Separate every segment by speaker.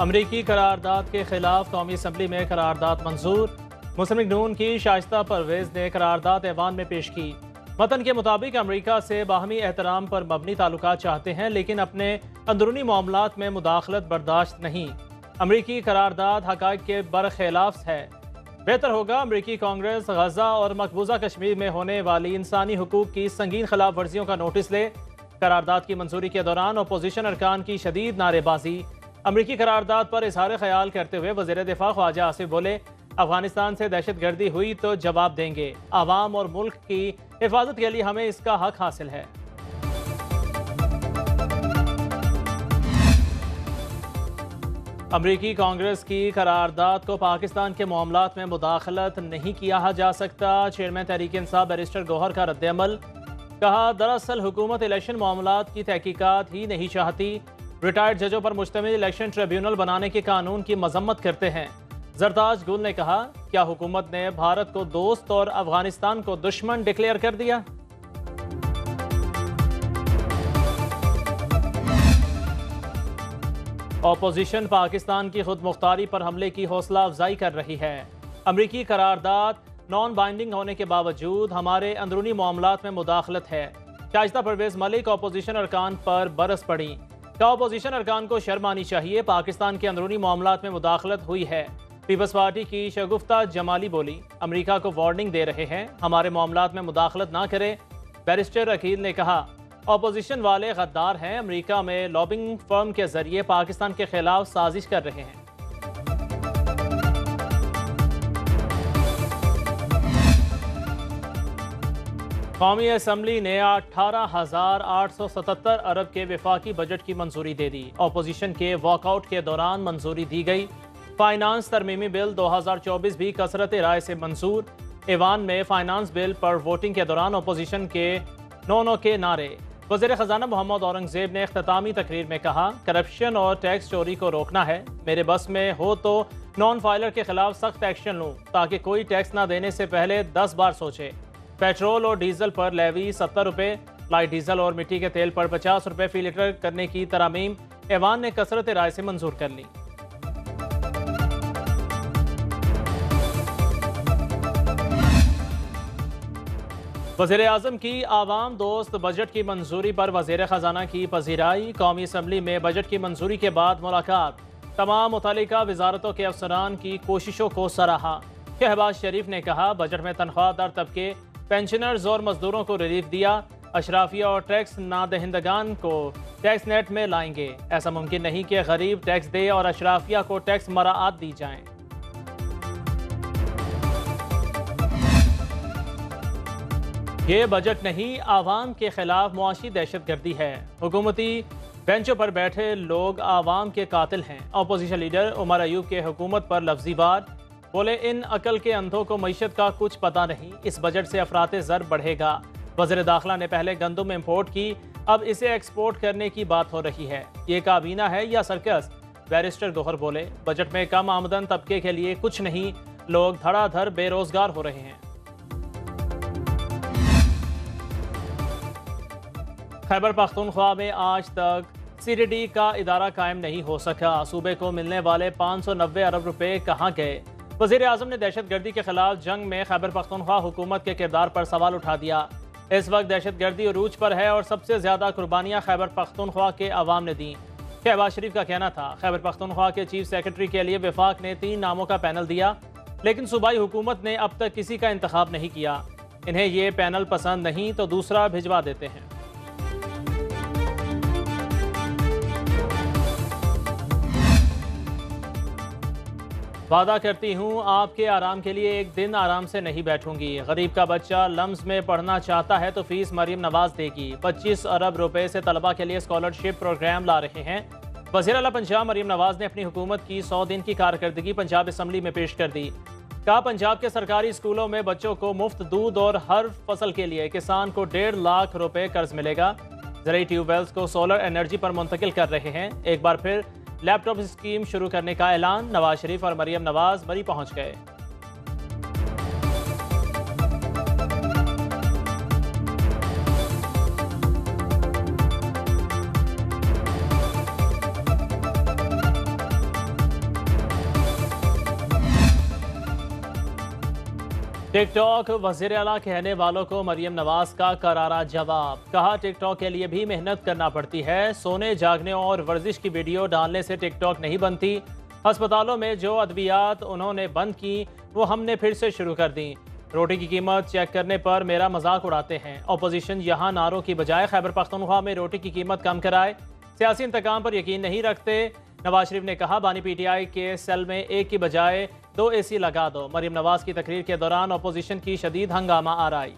Speaker 1: अमरीकी करारदाद के खिलाफ कौमी असम्बली में करारदाद मंजूर। मुस्लिम लीग नून की शाइस्ता परवेज ने करारदाद ऐवान में पेश की। मतन के मुताबिक अमरीका से बाहमी एहतराम पर मबनी ताल्लुकात चाहते हैं, लेकिन अपने अंदरूनी मामलात में मुदाखलत बर्दाश्त नहीं। अमरीकी करारदाद हक़ाइक़ के बरखिलाफ है। बेहतर होगा अमरीकी कांग्रेस गजा और मकबूजा कश्मीर में होने वाली इंसानी हुकूक की संगीन खिलाफ वर्जियों का नोटिस ले। करारदाद की मंजूरी के दौरान अपोजिशन अरकान की शदीद नारेबाजी। अमरीकी करारदाद पर इजहार ख्याल करते हुए वज़ीर दिफा ख्वाजा आसिफ बोले, अफगानिस्तान से दहशतगर्दी हुई तो जवाब देंगे। आवाम और मुल्क की हिफाजत के लिए हमें इसका हक हासिल है। अमरीकी कांग्रेस की करारदाद को पाकिस्तान के मामलात में मुदाखलत नहीं किया जा सकता। चेयरमैन तहरीक इंसाफ बैरिस्टर गौहर का रद्द-ए-अमल। कहा, दरअसल हुकूमत इलेक्शन मामलात की तहकीकात ही नहीं चाहती। रिटायर्ड जजों पर मुश्तमिल इलेक्शन ट्रिब्यूनल बनाने के कानून की मजम्मत करते हैं। जरताज गुल ने कहा, क्या हुकूमत ने भारत को दोस्त और अफगानिस्तान को दुश्मन डिक्लेयर कर दिया? ऑपोजिशन पाकिस्तान की खुद मुख्तारी पर हमले की हौसला अफजाई कर रही है। अमरीकी करारदाद नॉन बाइंडिंग होने के बावजूद हमारे अंदरूनी मामलात में मुदाखलत है। शाइस्ता परवेज मलिक ऑपोजिशन अरकान पर बरस पड़ी। क्या ऑपोजिशन अरकान को शर्म आनी चाहिए, पाकिस्तान के अंदरूनी मामलात में मुदाखलत हुई है। पीपल्स पार्टी की शगुफ्ता जमाली बोली, अमरीका को वार्निंग दे रहे हैं, हमारे मामलात में मुदाखलत ना करें। बैरिस्टर अकील ने कहा, ऑपोजिशन वाले गद्दार हैं, अमरीका में लॉबिंग फर्म के जरिए पाकिस्तान के खिलाफ साजिश कर रहे हैं। कौमी असम्बली ने 18,877 अरब के वफाकी बजट की मंजूरी दे दी। ऑपोजिशन के वॉकआउट के दौरान मंजूरी दी गई। फाइनेंस तरमीमी बिल 2024 भी कसरत राय से मंजूर। ईवान में फाइनेंस बिल पर वोटिंग के दौरान ऑपोजिशन के नो के नारे। वज़ीर ख़जाना मोहम्मद औरंगज़ेब ने इख्तितामी तकरीर में कहा, करप्शन और टैक्स चोरी को रोकना है। मेरे बस में हो तो नॉन फाइलर के खिलाफ सख्त एक्शन लूँ, ताकि कोई टैक्स ना देने से पहले 10 बार सोचे। पेट्रोल और डीजल पर लेवी 70 रुपये, लाइट डीजल और मिट्टी के तेल पर 50 रुपये फी लीटर करने की तरमीम ऐवान ने कसरत राय से मंजूर कर ली। वज़ीर आज़म की आवाम दोस्त बजट की मंजूरी पर वज़ीर ख़जाना की पजीराई। कौमी असम्बली में बजट की मंजूरी के बाद मुलाकात। तमाम मुतल्लिका वजारतों के अफसरान की कोशिशों को सराहा। शहबाज शरीफ ने कहा, बजट में तनख्वाहदार तबके, पेंशनर्स और मजदूरों को रिलीफ दिया। अशराफिया और टैक्स नादहिंदगान को टैक्स नेट में लाएंगे। ऐसा मुमकिन नहीं कि गरीब टैक्स दे और अशराफिया को टैक्स मराआत दी जाएं। ये बजट नहीं, आवाम के खिलाफ मुआशी दहशतगर्दी है। हुकूमती बेंचों पर बैठे लोग आवाम के कातिल हैं। अपोजिशन लीडर उमर अयूब के हुकूमत पर लफ्जी वार। बोले, इन अकल के अंधों को मईशत का कुछ पता नहीं। इस बजट से अफराते ज़र बढ़ेगा। वज़ीर दाखिला ने पहले गंदम इम्पोर्ट की, अब इसे एक्सपोर्ट करने की बात हो रही है। ये काबीना है या सर्कस? बैरिस्टर गौहर बोले, बजट में कम आमदन तबके के लिए कुछ नहीं, लोग धड़ाधड़ बेरोजगार हो रहे हैं। खैबर पख्तूनख्वा में आज तक CDD का इदारा कायम नहीं हो सका। सूबे को मिलने वाले 590 अरब रुपए कहाँ गए? वज़ीर आज़म ने दहशतगर्दी के खिलाफ जंग में खैबर पख्तूनख्वा हुकूमत के किरदार पर सवाल उठा दिया। इस वक्त दहशतगर्दी अरूज पर है और सबसे ज़्यादा कुर्बानियाँ खैबर पख्तूनख्वा के अवाम ने दी। शहबाज शरीफ का कहना था, खैबर पख्तूनख्वा के चीफ सेक्रेटरी के लिए वफाक ने 3 नामों का पैनल दिया, लेकिन सूबाई हुकूमत ने अब तक किसी का इंतखाब नहीं किया। इन्हें ये पैनल पसंद नहीं तो दूसरा भिजवा देते हैं। वादा करती हूँ, आपके आराम के लिए एक दिन आराम से नहीं बैठूंगी। गरीब का बच्चा लम्स में पढ़ना चाहता है तो फीस मरीम नवाज देगी। 25 अरब रुपए से तलबा के लिए स्कॉलरशिप प्रोग्राम ला रहे हैं। वज़ीर आला पंजाब मरीम नवाज ने अपनी हुकूमत की 100 दिन की कारकर्दगी पंजाब असम्बली में पेश कर दी। कहा, पंजाब के सरकारी स्कूलों में बच्चों को मुफ्त दूध और हर फसल के लिए किसान को 1.5 लाख रुपए कर्ज मिलेगा। ज़रूरी ट्यूबवेल्स को सोलर एनर्जी पर मुंतकिल कर रहे हैं। एक बार फिर लैपटॉप स्कीम शुरू करने का ऐलान। नवाज शरीफ और मरियम नवाज बरी पहुंच गए। टिकटॉक वज़ीर आला कहने वालों को मरियम नवाज का करारा जवाब। कहा टिकटॉक के लिए भी मेहनत करना पड़ती है, सोने जागने और वर्जिश की वीडियो डालने से टिकटॉक नहीं बनती। अस्पतालों में जो अद्वियात उन्होंने बंद की वो हमने फिर से शुरू कर दी। रोटी की कीमत चेक करने पर मेरा मजाक उड़ाते हैं। अपोजिशन यहाँ नारों की बजाय खैबर पख्तूनख्वा में रोटी की कीमत कम कराए, सियासी इंतकाम पर यकीन नहीं रखते। नवाज शरीफ ने कहा बानी पीटीआई के सेल में एक की बजाय 2 AC लगा दो। मरियम नवाज की तकरीर के दौरान अपोजिशन की शदीद हंगामा आराई।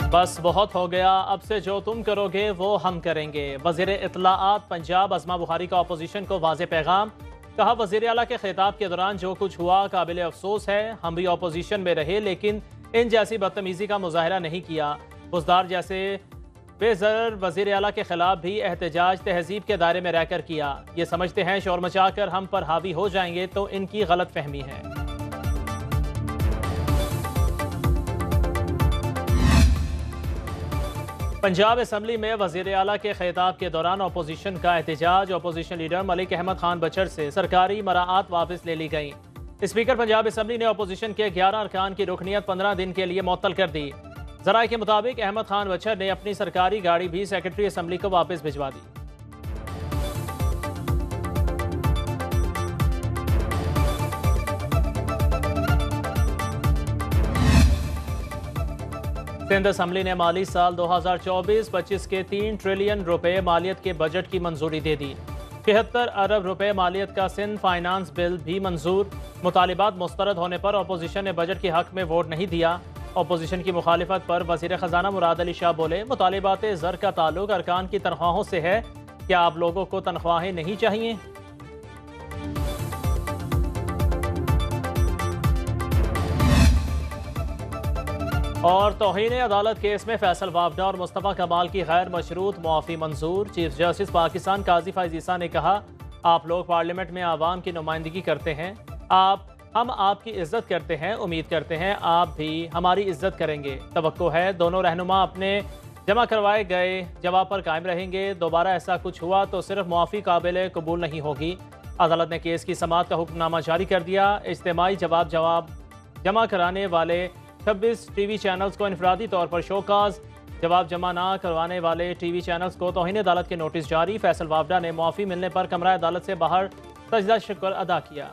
Speaker 1: बस बहुत हो गया, अब से जो तुम करोगे वो हम करेंगे। वज़ीर इत्तलाआत पंजाब अज़मा बुखारी का अपोजिशन को वाज़े पैगाम। कहा वज़ीर आला के खिताब के दौरान जो कुछ हुआ काबिल अफसोस है। हम भी अपोजिशन में रहे लेकिन इन जैसी बदतमीज़ी का मुजाहरा नहीं किया। बुज़दार जैसे बेज़र वज़ीर आला के खिलाफ भी एहतजाज तहजीब के दायरे में रहकर किया। ये समझते हैं शोर मचाकर हम पर हावी हो जाएंगे तो इनकी गलत फहमी है। पंजाब असम्बली में वज़ीर आला के खिताब के दौरान अपोजिशन का एहतजाज। अपोजिशन लीडर मलिक अहमद खान बचर से सरकारी मराआत वापस ले ली गई। स्पीकर पंजाब असम्बली ने अपोजिशन के 11 अरकान की रुकनीत 15 दिन के लिए मुअत्तल कर दी। ज़राए के मुताबिक अहमद खान बचर ने अपनी सरकारी गाड़ी भी सेक्रेटरी असम्बली को वापस भिजवा दी। सिंध असम्बली ने माली साल 2024-25 के 3 ट्रिलियन रुपए मालियत के बजट की मंजूरी दे दी। 73 अरब रुपए मालियत का सिंध फाइनेंस बिल भी मंजूर। मुतालिबात मुस्तरद होने पर अपोजिशन ने बजट के हक में वोट नहीं दिया। अपोजिशन की मुखालिफत पर वजीर खजाना मुराद अली शाह बोले मुतालिबात ज़र का ताल्लुक अरकान की तनख्वाहों से है। क्या आप लोगों को तनख्वाहें नहीं चाहिए? और तौहीन अदालत केस में फैसल वावडा और मुस्तफ़ा कमाल की गैर मशरूत मुआफ़ी मंजूर। चीफ जस्टिस पाकिस्तान काजी फ़ाइज़ ईसा ने कहा आप लोग पार्लियामेंट में आवाम की नुमाइंदगी करते हैं, हम आपकी इज्जत करते हैं, उम्मीद करते हैं आप भी हमारी इज्जत करेंगे। तवक्को है दोनों रहनुमा अपने जमा करवाए गए जवाब पर कायम रहेंगे। दोबारा ऐसा कुछ हुआ तो सिर्फ मुआफ़ी काबिल कबूल नहीं होगी। अदालत ने केस की समाअत का हुक्मनामा जारी कर दिया। इज्तिमाई जवाब जमा कराने वाले 26 टीवी चैनल्स को इनफरादी तौर पर शोकाज, जवाब जमा ना करवाने वाले टीवी चैनल्स को तौहीन अदालत के नोटिस जारी। फैसल वावडा ने मुआफ़ी मिलने पर कमरा अदालत से बाहर सजदा शुक्र अदा किया।